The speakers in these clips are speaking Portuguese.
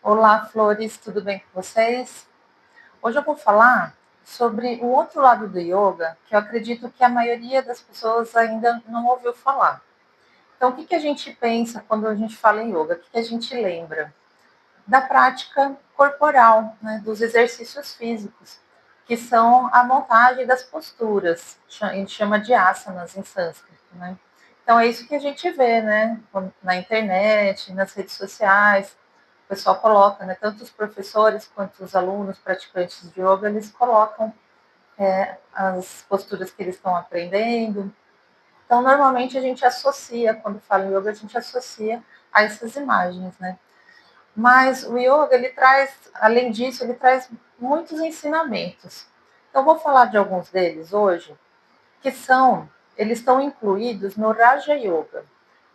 Olá, Flores, tudo bem com vocês? Hoje eu vou falar sobre o outro lado do yoga, que eu acredito que a maioria das pessoas ainda não ouviu falar. Então, o que a gente pensa quando a gente fala em yoga? O que a gente lembra? Da prática corporal, né, dos exercícios físicos, que são a montagem das posturas. A gente chama de asanas em sânscrito, né? Então, é isso que a gente vê, né, na internet, nas redes sociais. O pessoal coloca, né, tanto os professores quanto os alunos praticantes de yoga, eles colocam as posturas que eles estão aprendendo. Então, normalmente a gente associa, quando fala em yoga, a gente associa a essas imagens, né? Mas o yoga, ele traz, além disso, ele traz muitos ensinamentos. Então, vou falar de alguns deles hoje, que eles estão incluídos no Raja Yoga,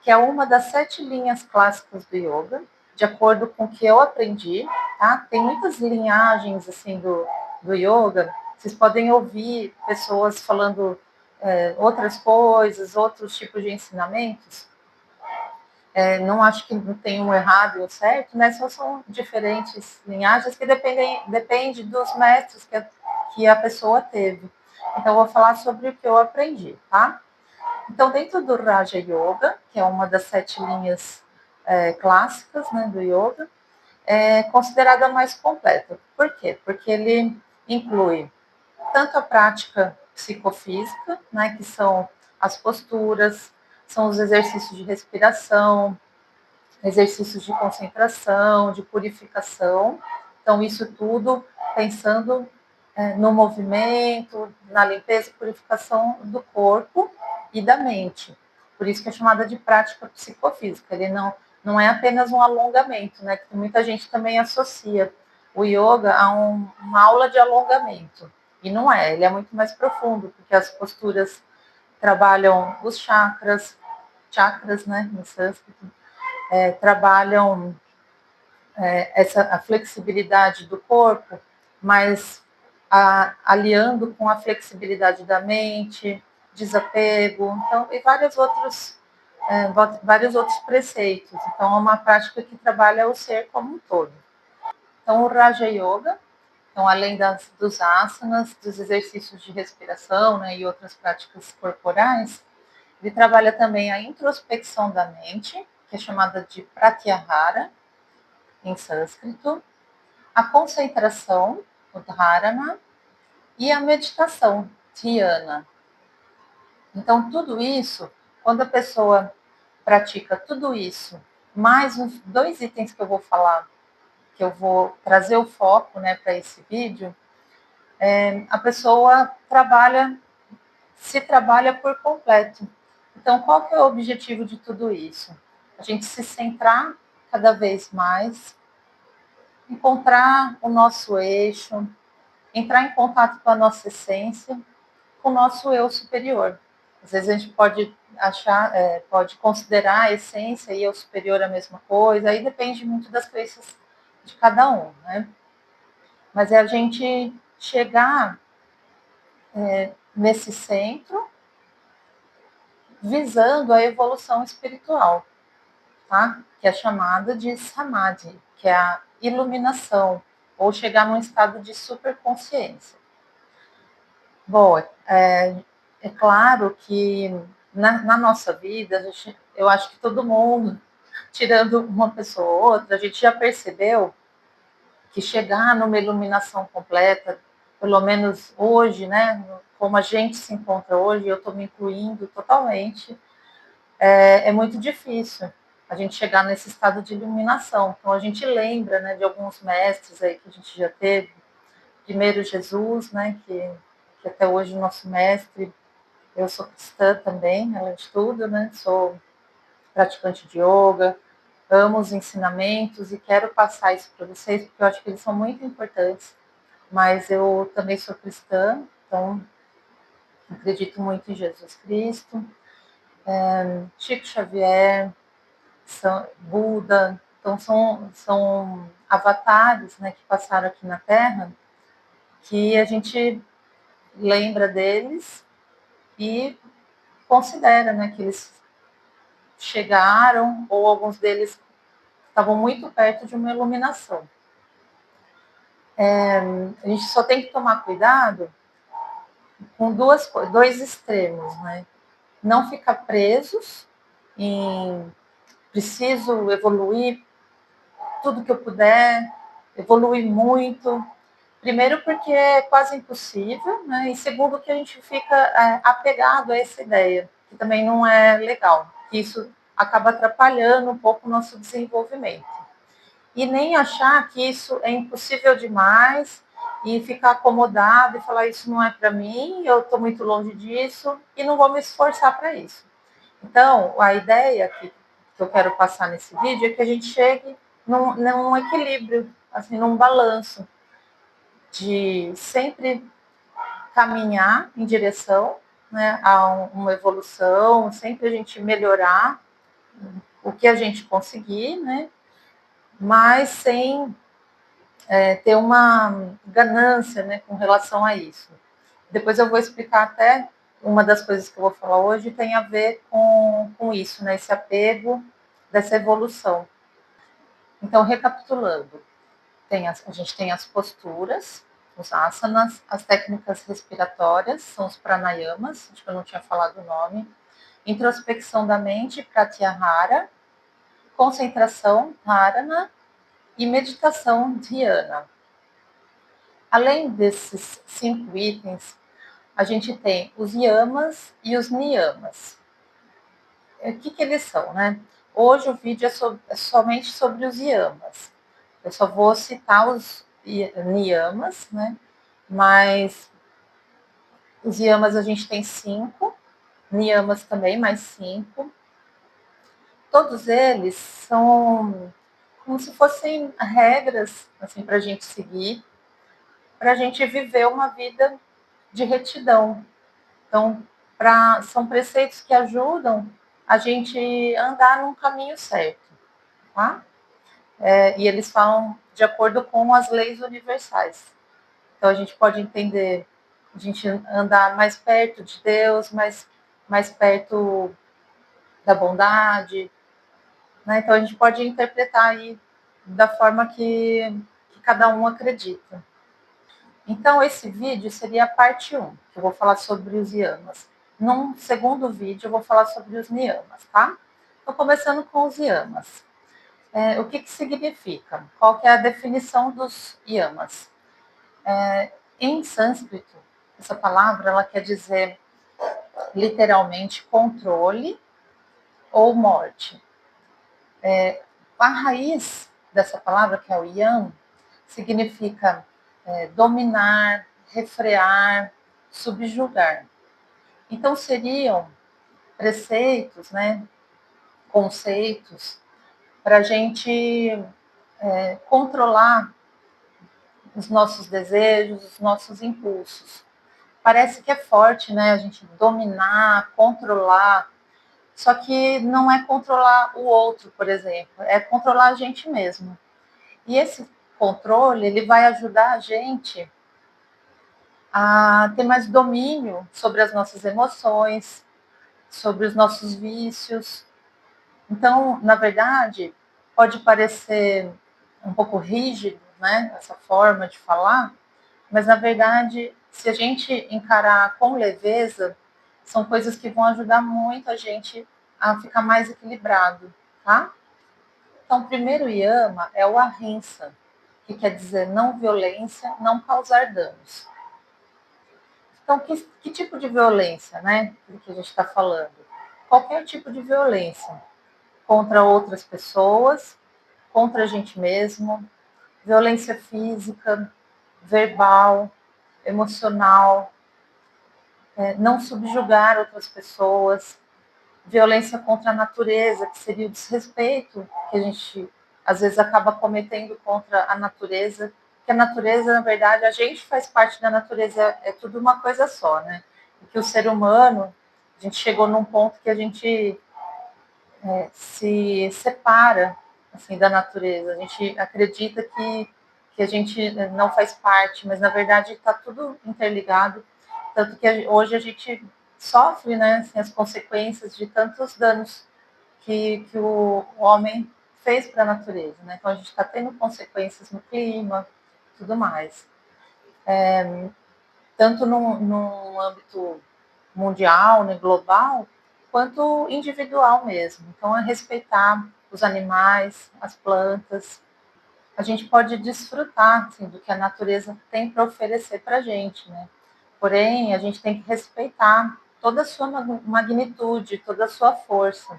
que é uma das 7 linhas clássicas do yoga, de acordo com o que eu aprendi, tá? Tem muitas linhagens, assim, do yoga, vocês podem ouvir pessoas falando outras coisas, outros tipos de ensinamentos, não acho que não tem um errado e um certo, né? Só são diferentes linhagens que depende dos mestres que a pessoa teve. Então, eu vou falar sobre o que eu aprendi, tá? Então, dentro do Raja Yoga, que é uma das 7 linhas clássicas, né, do yoga, é considerada a mais completa. Por quê? Porque ele inclui tanto a prática psicofísica, né, que são as posturas, são os exercícios de respiração, exercícios de concentração, de purificação. Então, isso tudo pensando no movimento, na limpeza e purificação do corpo e da mente. Por isso que é chamada de prática psicofísica. Ele não é apenas um alongamento, né? Que muita gente também associa o yoga a uma aula de alongamento. E não é, ele é muito mais profundo, porque as posturas trabalham os chakras, né, no sânscrito, trabalham a flexibilidade do corpo, mas aliando com a flexibilidade da mente, desapego, então, e vários outros preceitos. Então, é uma prática que trabalha o ser como um todo. Então, o Raja Yoga, então, além dos asanas, dos exercícios de respiração, né, e outras práticas corporais, ele trabalha também a introspecção da mente, que é chamada de pratyahara, em sânscrito, a concentração, o dharana, e a meditação, dhyana. Então, tudo isso, quando a pessoa pratica tudo isso, mais uns 2 itens que eu vou falar, que eu vou trazer o foco, né, para esse vídeo, a pessoa se trabalha por completo. Então, qual que é o objetivo de tudo isso? A gente se centrar cada vez mais, encontrar o nosso eixo, entrar em contato com a nossa essência, com o nosso eu superior. Às vezes a gente pode pode considerar a essência e o superior a mesma coisa, aí depende muito das crenças de cada um, né? Mas é a gente chegar nesse centro visando a evolução espiritual, tá? Que é chamada de samadhi, que é a iluminação, ou chegar num estado de superconsciência. Bom, é claro que na nossa vida, eu acho que todo mundo, tirando uma pessoa ou outra, a gente já percebeu que chegar numa iluminação completa, pelo menos hoje, né, como a gente se encontra hoje, eu estou me incluindo totalmente, é muito difícil a gente chegar nesse estado de iluminação. Então, a gente lembra, né, de alguns mestres aí que a gente já teve, primeiro Jesus, né, que até hoje é o nosso mestre. Eu sou cristã também, além de tudo, né? Sou praticante de yoga, amo os ensinamentos e quero passar isso para vocês, porque eu acho que eles são muito importantes. Mas eu também sou cristã, então acredito muito em Jesus Cristo, Chico Xavier, Buda, então são avatares, né, que passaram aqui na Terra, que a gente lembra deles e considera, né, que eles chegaram, ou alguns deles estavam muito perto de uma iluminação. A gente só tem que tomar cuidado com dois extremos, né? Não ficar presos em preciso evoluir tudo que eu puder, evoluir muito. Primeiro, porque é quase impossível, né? E segundo, que a gente fica apegado a essa ideia, que também não é legal, que isso acaba atrapalhando um pouco o nosso desenvolvimento. E nem achar que isso é impossível demais e ficar acomodado e falar isso não é para mim, eu estou muito longe disso e não vou me esforçar para isso. Então, a ideia que eu quero passar nesse vídeo é que a gente chegue num equilíbrio, assim, num balanço de sempre caminhar em direção, né, a uma evolução, sempre a gente melhorar o que a gente conseguir, né, mas sem ter uma ganância, né, com relação a isso. Depois eu vou explicar até uma das coisas que eu vou falar hoje tem a ver com isso, né, esse apego dessa evolução. Então, recapitulando, a gente tem as posturas, os asanas, as técnicas respiratórias, são os pranayamas, acho que eu não tinha falado o nome, introspecção da mente, pratyahara, concentração, dharana, e meditação, dhyana. Além desses 5 itens, a gente tem os yamas e os niyamas. O que eles são, né? Hoje o vídeo é somente sobre os yamas. Eu só vou citar os niyamas, né? Mas os yamas a gente tem 5, niyamas também mais 5. Todos eles são como se fossem regras assim, para a gente seguir, para a gente viver uma vida de retidão. Então, são preceitos que ajudam a gente andar num caminho certo, tá? E eles falam de acordo com as leis universais. Então, a gente pode entender, a gente andar mais perto de Deus, mais perto da bondade, né? Então, a gente pode interpretar aí da forma que cada um acredita. Então, esse vídeo seria a parte 1, que eu vou falar sobre os yamas. Num segundo vídeo, eu vou falar sobre os niyamas, tá? Então, começando com os yamas. O que significa? Qual que é a definição dos yamas? Em sânscrito, essa palavra ela quer dizer literalmente controle ou morte. A raiz dessa palavra, que é o yam, significa dominar, refrear, subjugar. Então, seriam preceitos, né, conceitos, para a gente controlar os nossos desejos, os nossos impulsos. Parece que é forte, né, a gente dominar, controlar, só que não é controlar o outro, por exemplo, é controlar a gente mesmo. E esse controle, ele vai ajudar a gente a ter mais domínio sobre as nossas emoções, sobre os nossos vícios. Então, na verdade, pode parecer um pouco rígido, né, essa forma de falar, mas na verdade, se a gente encarar com leveza, são coisas que vão ajudar muito a gente a ficar mais equilibrado, tá? Então, o primeiro yama é o ahimsa, que quer dizer não violência, não causar danos. Então, que tipo de violência, né, que a gente está falando? Qualquer tipo de violência contra outras pessoas, contra a gente mesmo, violência física, verbal, emocional, não subjugar outras pessoas, violência contra a natureza, que seria o desrespeito que a gente às vezes acaba cometendo contra a natureza, que a natureza, na verdade, a gente faz parte da natureza, é tudo uma coisa só, né? E que o ser humano, a gente chegou num ponto que a gente se separa assim da natureza. A gente acredita que a gente não faz parte, mas na verdade está tudo interligado, tanto que hoje a gente sofre, né, assim, as consequências de tantos danos que o homem fez para a natureza, né? Então a gente está tendo consequências no clima, tudo mais. Tanto no âmbito mundial, né, global, quanto individual mesmo. Então é respeitar os animais, as plantas. A gente pode desfrutar assim, do que a natureza tem para oferecer para a gente, né? Porém, a gente tem que respeitar toda a sua magnitude, toda a sua força.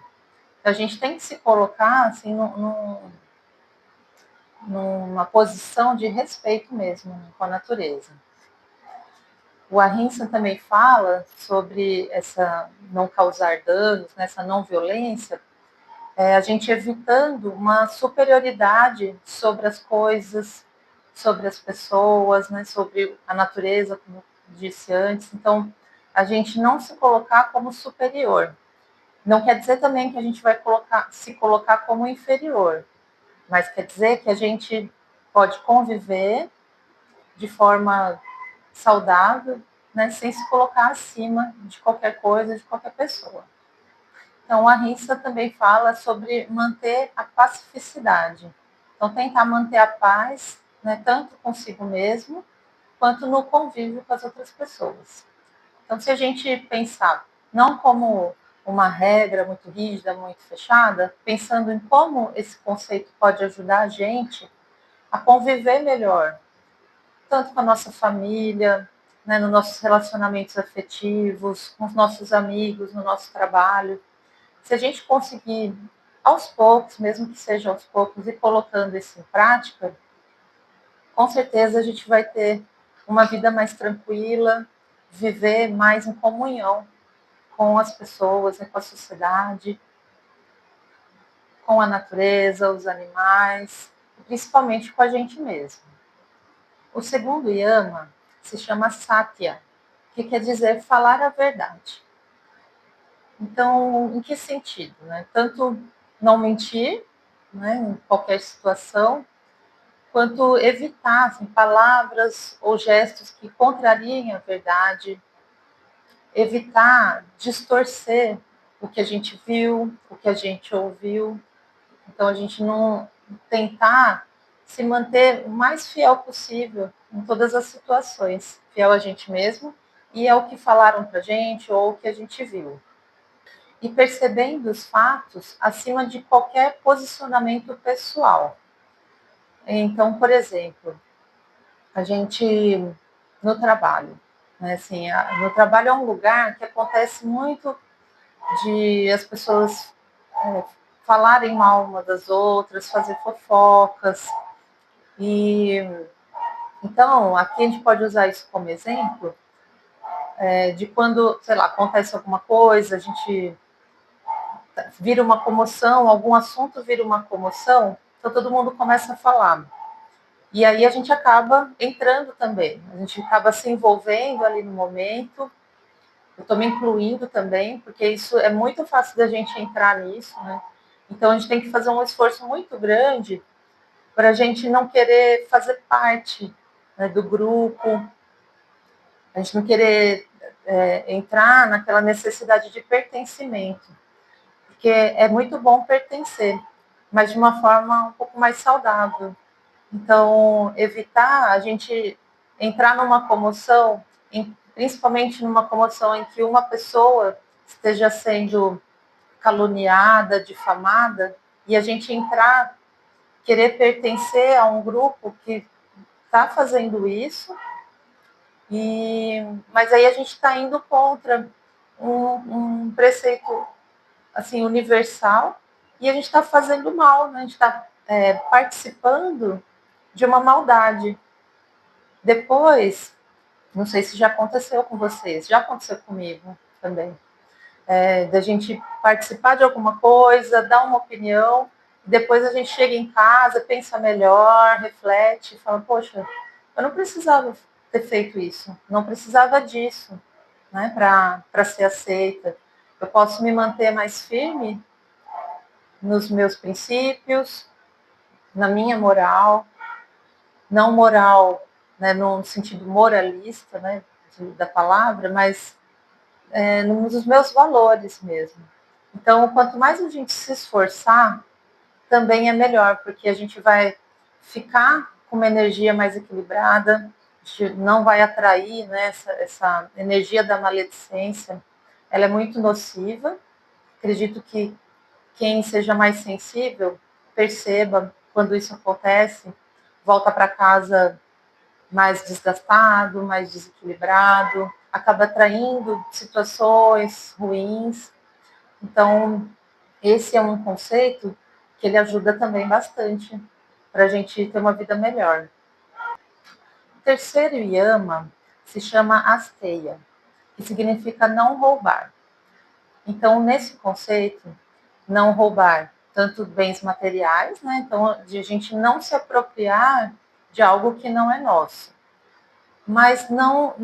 A gente tem que se colocar assim, numa posição de respeito mesmo, né, com a natureza. O Ahimsa também fala sobre essa não causar danos, né, essa não violência, a gente evitando uma superioridade sobre as coisas, sobre as pessoas, né, sobre a natureza, como eu disse antes. Então, a gente não se colocar como superior. Não quer dizer também que a gente vai se colocar como inferior, mas quer dizer que a gente pode conviver de forma saudável, né, sem se colocar acima de qualquer coisa, de qualquer pessoa. Então, a Rissa também fala sobre manter a pacificidade. Então, tentar manter a paz, né, tanto consigo mesmo, quanto no convívio com as outras pessoas. Então, se a gente pensar não como uma regra muito rígida, muito fechada, pensando em como esse conceito pode ajudar a gente a conviver melhor, tanto com a nossa família, né, nos nossos relacionamentos afetivos, com os nossos amigos, no nosso trabalho. Se a gente conseguir, aos poucos, mesmo que seja aos poucos, ir colocando isso em prática, com certeza a gente vai ter uma vida mais tranquila, viver mais em comunhão com as pessoas, né, com a sociedade, com a natureza, os animais, e principalmente com a gente mesmo. O segundo yama se chama satya, que quer dizer falar a verdade. Então, em que sentido? Né? Tanto não mentir, né, em qualquer situação, quanto evitar assim, palavras ou gestos que contrariem a verdade, evitar distorcer o que a gente viu, o que a gente ouviu. Então, a gente não tentar se manter o mais fiel possível em todas as situações, fiel a gente mesmo e ao que falaram para a gente ou o que a gente viu. E percebendo os fatos acima de qualquer posicionamento pessoal. Então, por exemplo, a gente no trabalho, né, assim, no trabalho é um lugar que acontece muito de as pessoas falarem mal uma das outras, fazer fofocas. E então, aqui a gente pode usar isso como exemplo de quando, sei lá, acontece alguma coisa, a gente vira uma comoção, algum assunto vira uma comoção, então todo mundo começa a falar. E aí a gente acaba entrando também, a gente acaba se envolvendo ali no momento, eu estou me incluindo também, porque isso é muito fácil da gente entrar nisso, né? Então a gente tem que fazer um esforço muito grande para a gente não querer fazer parte, né, do grupo, a gente não querer entrar naquela necessidade de pertencimento, porque é muito bom pertencer, mas de uma forma um pouco mais saudável. Então, evitar a gente entrar numa comoção, principalmente numa comoção em que uma pessoa esteja sendo caluniada, difamada, e a gente entrar, querer pertencer a um grupo que está fazendo isso, mas aí a gente está indo contra um preceito assim universal e a gente está fazendo mal, né? A gente está participando de uma maldade. Depois, não sei se já aconteceu com vocês, já aconteceu comigo também, da gente participar de alguma coisa, dar uma opinião, depois a gente chega em casa, pensa melhor, reflete, fala, poxa, eu não precisava ter feito isso, não precisava disso, né, para ser aceita. Eu posso me manter mais firme nos meus princípios, na minha moral, não moral, né, no sentido moralista, né, da palavra, mas nos meus valores mesmo. Então, quanto mais a gente se esforçar também é melhor, porque a gente vai ficar com uma energia mais equilibrada, a gente não vai atrair, né, essa energia da maledicência, ela é muito nociva. Acredito que quem seja mais sensível perceba quando isso acontece, volta para casa mais desgastado, mais desequilibrado, acaba atraindo situações ruins. Então, esse é um conceito que ele ajuda também bastante para a gente ter uma vida melhor. O terceiro yama se chama asteia, que significa não roubar. Então, nesse conceito, não roubar tanto bens materiais, né? Então, de a gente não se apropriar de algo que não é nosso. Mas não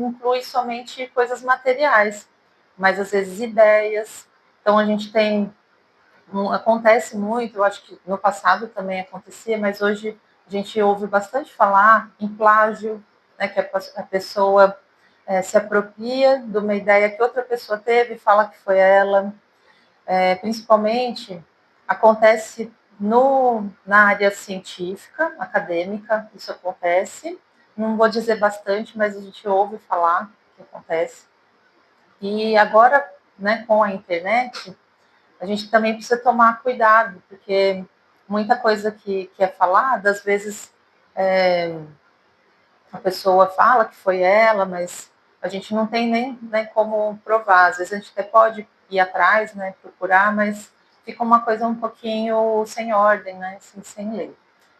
inclui somente coisas materiais, mas às vezes ideias. Então, a gente tem acontece muito, eu acho que no passado também acontecia, mas hoje a gente ouve bastante falar em plágio, né, que a pessoa se apropria de uma ideia que outra pessoa teve e fala que foi ela. Principalmente acontece na área científica, acadêmica, isso acontece. Não vou dizer bastante, mas a gente ouve falar que acontece. E agora, né, com a internet, a gente também precisa tomar cuidado, porque muita coisa que é falada, às vezes a pessoa fala que foi ela, mas a gente não tem nem como provar. Às vezes a gente até pode ir atrás, né, procurar, mas fica uma coisa um pouquinho sem ordem, né, assim, sem lei.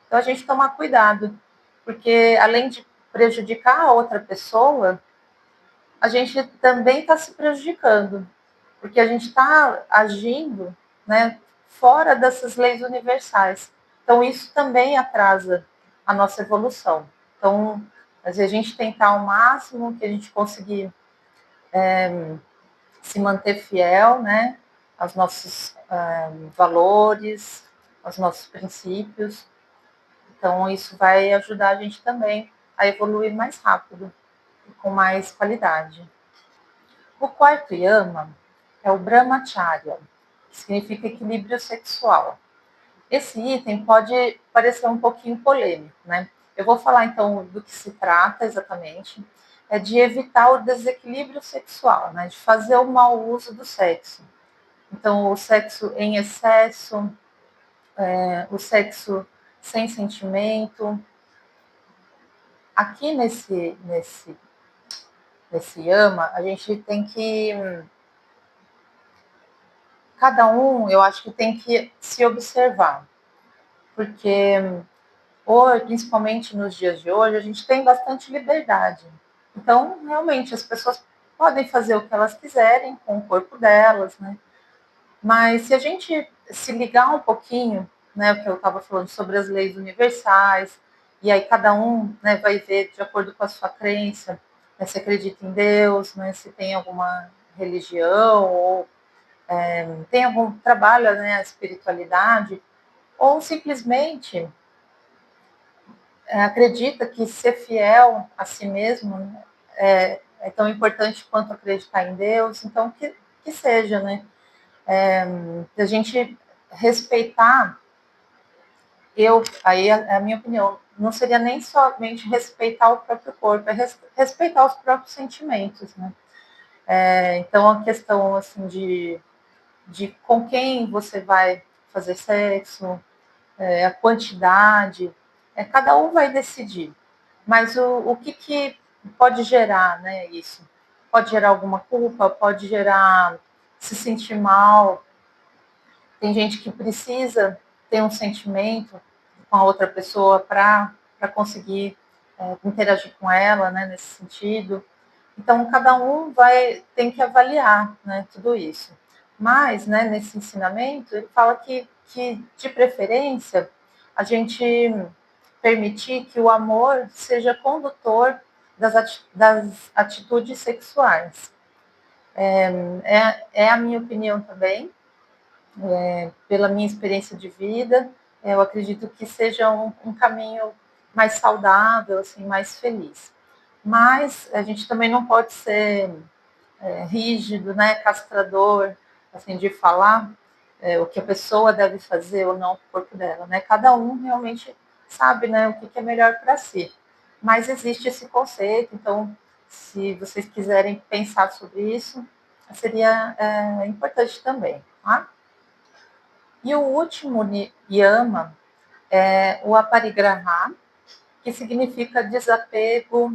Então a gente tomar cuidado, porque além de prejudicar a outra pessoa, a gente também está se prejudicando, porque a gente está agindo, né, fora dessas leis universais. Então, isso também atrasa a nossa evolução. Então, às vezes, a gente tentar ao máximo que a gente conseguir se manter fiel, né, aos nossos valores, aos nossos princípios. Então, isso vai ajudar a gente também a evoluir mais rápido e com mais qualidade. O quarto yama é o brahmacharya, que significa equilíbrio sexual. Esse item pode parecer um pouquinho polêmico, né? Eu vou falar então do que se trata exatamente. É de evitar o desequilíbrio sexual, né? De fazer o mau uso do sexo. Então, o sexo em excesso, o sexo sem sentimento. Aqui nesse yama, a gente tem que cada um, eu acho que tem que se observar, porque hoje, principalmente nos dias de hoje, a gente tem bastante liberdade. Então, realmente, as pessoas podem fazer o que elas quiserem com o corpo delas, né? Mas se a gente se ligar um pouquinho, né, o que eu estava falando sobre as leis universais, e aí cada um, né, vai ver de acordo com a sua crença, né, se acredita em Deus, né, se tem alguma religião ou tem algum trabalho, né, a espiritualidade, ou simplesmente acredita que ser fiel a si mesmo, né, é tão importante quanto acreditar em Deus, então que seja, né? A gente respeitar, aí é a minha opinião, não seria nem somente respeitar o próprio corpo, é respeitar os próprios sentimentos, né? Então a questão assim de com quem você vai fazer sexo, a quantidade, cada um vai decidir. Mas o que pode gerar, né, isso? Pode gerar alguma culpa, pode gerar se sentir mal. Tem gente que precisa ter um sentimento com a outra pessoa para conseguir interagir com ela, né, nesse sentido. Então, cada um tem que avaliar, né, tudo isso. Mas, né, nesse ensinamento, ele fala que, de preferência, a gente permitir que o amor seja condutor das atitudes sexuais. É a minha opinião também, pela minha experiência de vida, eu acredito que seja um caminho mais saudável, assim, mais feliz. Mas a gente também não pode ser rígido, né, castrador, assim, de falar, o que a pessoa deve fazer ou não com o corpo dela, né? Cada um realmente sabe, né, o que é melhor para si. Mas existe esse conceito, então, se vocês quiserem pensar sobre isso, seria importante também, tá? E o último yama é o aparigraha, que significa desapego,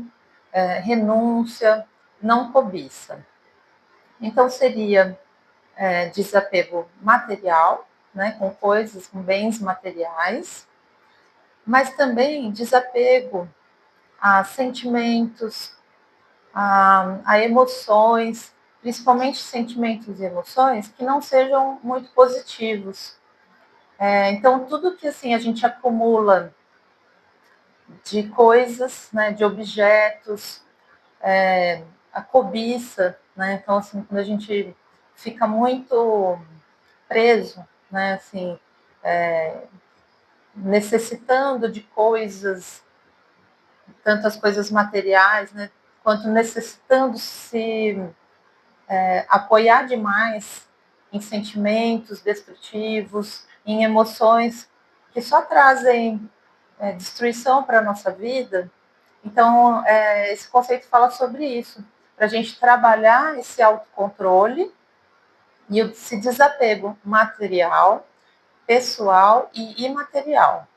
renúncia, não cobiça. Então, seria desapego material, né, com coisas, com bens materiais, mas também desapego a sentimentos, a emoções, principalmente sentimentos e emoções que não sejam muito positivos. Então, tudo que assim a gente acumula de coisas, né, de objetos, a cobiça, né? Então, assim, quando a gente fica muito preso, né, assim, necessitando de coisas, tantas coisas materiais, né, quanto necessitando se apoiar demais em sentimentos destrutivos, em emoções que só trazem destruição para a nossa vida. Então, esse conceito fala sobre isso, para a gente trabalhar esse autocontrole e esse desapego material, pessoal e imaterial.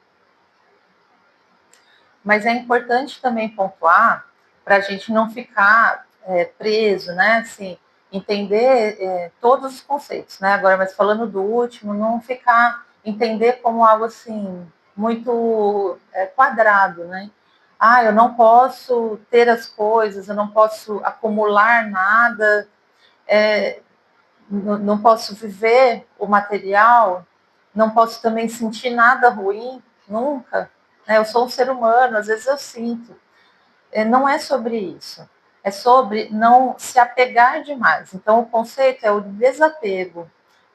Mas é importante também pontuar para a gente não ficar preso, né? Assim, entender todos os conceitos, né? Agora, mas falando do último, não ficar entender como algo assim muito quadrado, né? Ah, eu não posso ter as coisas, eu não posso acumular nada, não posso viver o material, não posso também sentir nada ruim, nunca. Eu sou um ser humano, às vezes eu sinto. Não é sobre isso. É sobre não se apegar demais. Então, o conceito é o desapego.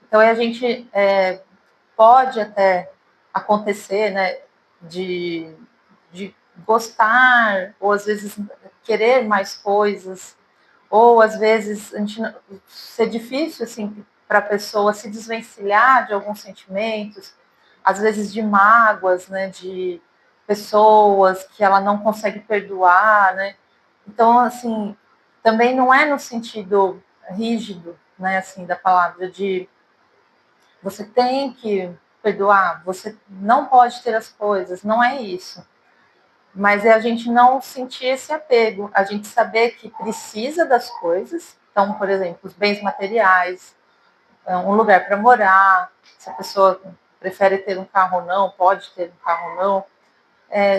Então, a gente pode até acontecer, né, de gostar, ou às vezes querer mais coisas, ou às vezes a gente, ser difícil assim para a pessoa se desvencilhar de alguns sentimentos, às vezes de mágoas, né, de pessoas que ela não consegue perdoar, né? Então, assim, também não é no sentido rígido, né, assim, da palavra de você tem que perdoar, você não pode ter as coisas, não é isso. Mas é a gente não sentir esse apego, a gente saber que precisa das coisas. Então, por exemplo, os bens materiais, um lugar para morar, se a pessoa prefere ter um carro ou não, pode ter um carro ou não,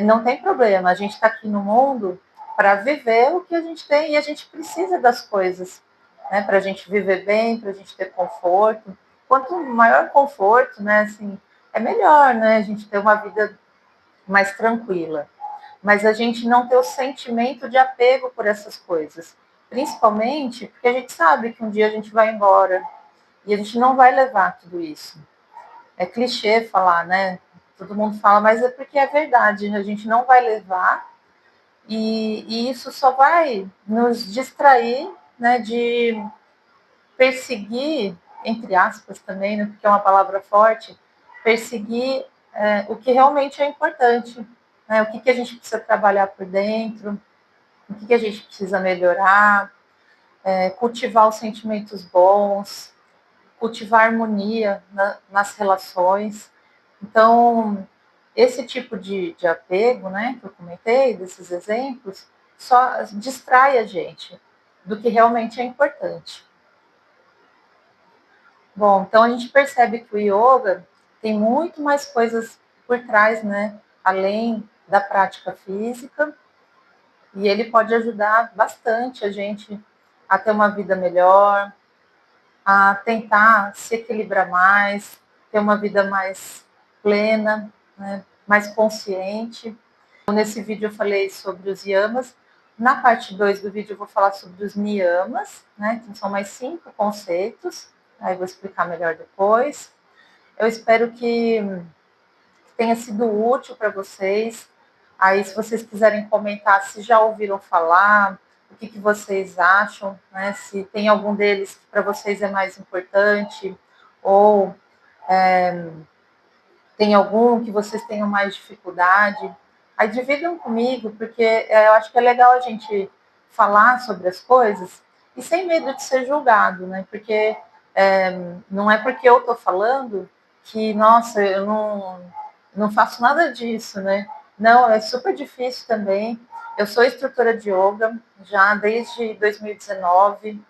não tem problema. A gente está aqui no mundo para viver o que a gente tem e a gente precisa das coisas, né? Para a gente viver bem, para a gente ter conforto. Quanto maior conforto, né? Assim, é melhor, né? A gente ter uma vida mais tranquila. Mas a gente não ter o sentimento de apego por essas coisas. Principalmente porque a gente sabe que um dia a gente vai embora e a gente não vai levar tudo isso. É clichê falar, né? Todo mundo fala, mas é porque é verdade, a gente não vai levar e isso só vai nos distrair, né, de perseguir, entre aspas também, né, porque é uma palavra forte, perseguir o que realmente é importante, né, o que a gente precisa trabalhar por dentro, o que a gente precisa melhorar, cultivar os sentimentos bons, cultivar harmonia nas relações. Então, esse tipo de apego, né, que eu comentei, desses exemplos, só distrai a gente do que realmente é importante. Bom, então a gente percebe que o yoga tem muito mais coisas por trás, né, além da prática física, e ele pode ajudar bastante a gente a ter uma vida melhor, a tentar se equilibrar mais, ter uma vida mais plena, né, mais consciente. Nesse vídeo eu falei sobre os yamas. Na parte 2 do vídeo eu vou falar sobre os niyamas, né? Então são mais 5 conceitos. Aí eu vou explicar melhor depois. Eu espero que tenha sido útil para vocês. Aí, se vocês quiserem comentar se já ouviram falar, o que vocês acham, né? Se tem algum deles que para vocês é mais importante, ou Tem algum que vocês tenham mais dificuldade? Aí dividam comigo, porque eu acho que é legal a gente falar sobre as coisas e sem medo de ser julgado, né? Porque não é porque eu estou falando que, nossa, eu não faço nada disso, né? Não, é super difícil também. Eu sou instrutora de yoga já desde 2019.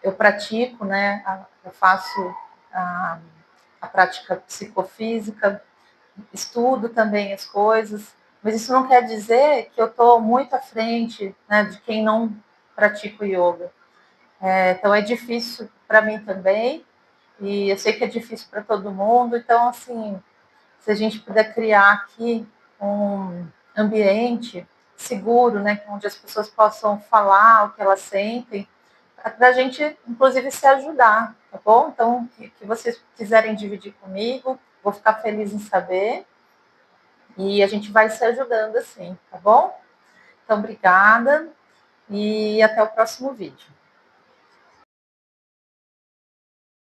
Eu pratico, né? Eu faço a, a prática psicofísica, estudo também as coisas, mas isso não quer dizer que eu estou muito à frente, né, de quem não pratica o yoga. Então é difícil para mim também, e eu sei que é difícil para todo mundo, então assim, se a gente puder criar aqui um ambiente seguro, né, onde as pessoas possam falar o que elas sentem, para a gente, inclusive, se ajudar, tá bom? Então, que vocês quiserem dividir comigo, vou ficar feliz em saber. E a gente vai se ajudando assim, tá bom? Então, obrigada e até o próximo vídeo.